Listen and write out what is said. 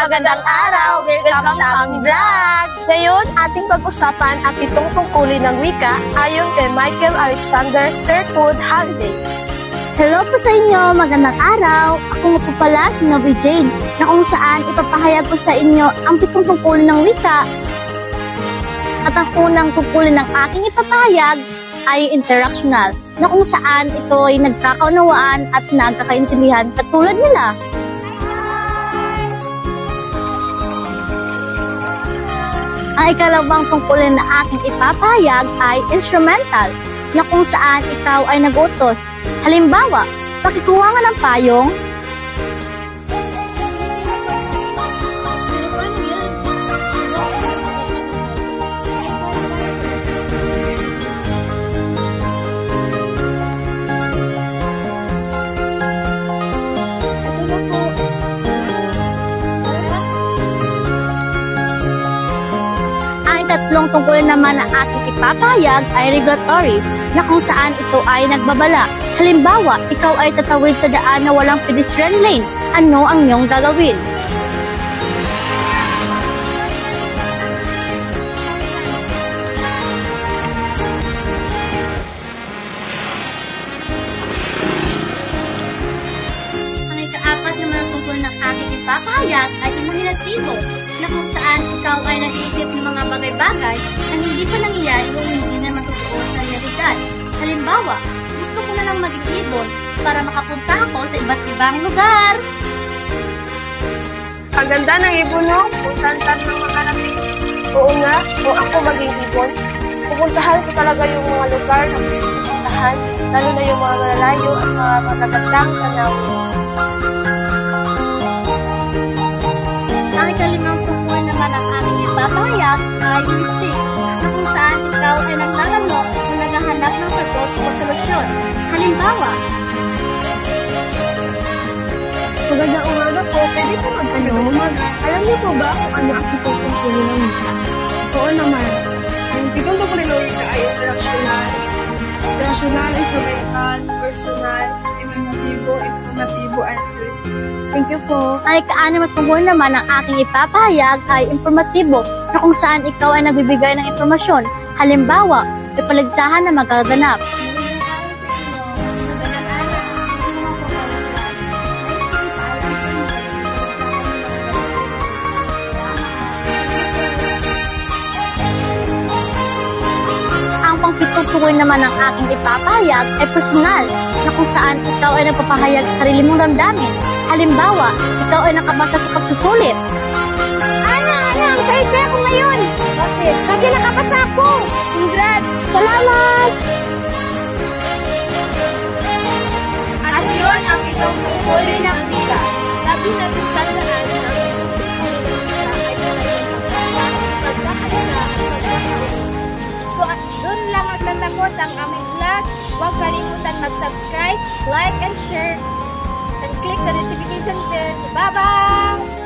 magandang araw! Welcome sa aming vlog! Ngayon, ating pag-usapan ang 7 tungkulin ng wika ayon kay Michael Alexander Kirkwood Halliday. Hello po sa inyo! Magandang araw! Ako nga po pala si Novi Jane, na kung saan ipapahayag ko sa inyo ang 7 tungkulin ng wika. At ang unang tungkulin ng aking ipapahayag ay interactional, na kung saan ito ay nagkakaunawaan at nagkakaintindihan katulad nila. Ang ikalawang tungkulin na aking ipapahayag ay instrumental, na kung saan ikaw ay nag-utos. Halimbawa, pakikuha nga ng payong. Tatlong tungkulin naman na ating ipapahayag ay regulatory, na kung saan ito ay nagbabala. Halimbawa, ikaw ay tatawid sa daan na walang pedestrian lane. Ano ang iyong gagawin? Ang ikaapat naman ang tungkulin ng ating ipapahayag ay imahinatibo, na kung saan ikaw ay nag-iisip ng mga bagay-bagay na hindi pa nangyayari o hindi na matutoo sa realidad. Halimbawa, gusto ko na lang mag-ibon para makapunta ako sa iba't ibang lugar. Ang ganda ng ibon, no? Kung saan-saan nang makarating. Oo nga, kung ako maging ibon, pupuntahan ko talaga yung mga lugar na gusto ko puntahan, lalo na yung mga malalayo at mga magagandang tanawin. Ang ikalimang tungkulin naman ang aking ipapahayag ay listing, na kung saan ikaw ay naglalaro o naghahanap ng sagot o solusyon. Halimbawa, Magandang umaga po, pwede po magtanong. Alam niyo po ba kung ano ang 7 tungkulin ng wika? Oo naman. Ang 7 tungkulin ng wika ay interactional, instrumental, personal, imahinatibo, informatibo, and linguistic. Thank you po. ang ika-6 na tungkulin naman ang aking ipapahayag ay informatibo, na kung saan ikaw ay nagbibigay ng impormasyon. Halimbawa, may paligsahan na magaganap. Ang pang-7 tungkulin naman ng aking ipapahayag ay personal, na kung saan ikaw ay nagpapahayag sa sarili mong damdamin. Halimbawa, ikaw ay nakabasa sa pagsusulit. Ang saya-saya ko ngayon. Bakit? Kasi nakapasa ako. Congrats! Salamat! At yun ang 7 tungkulin ng wika. Lagi natin tandaan na So at doon lang magtatapos ang aming vlog. Huwag kalimutan mag-subscribe, like, and share. And click the notification bell. Bye-bye!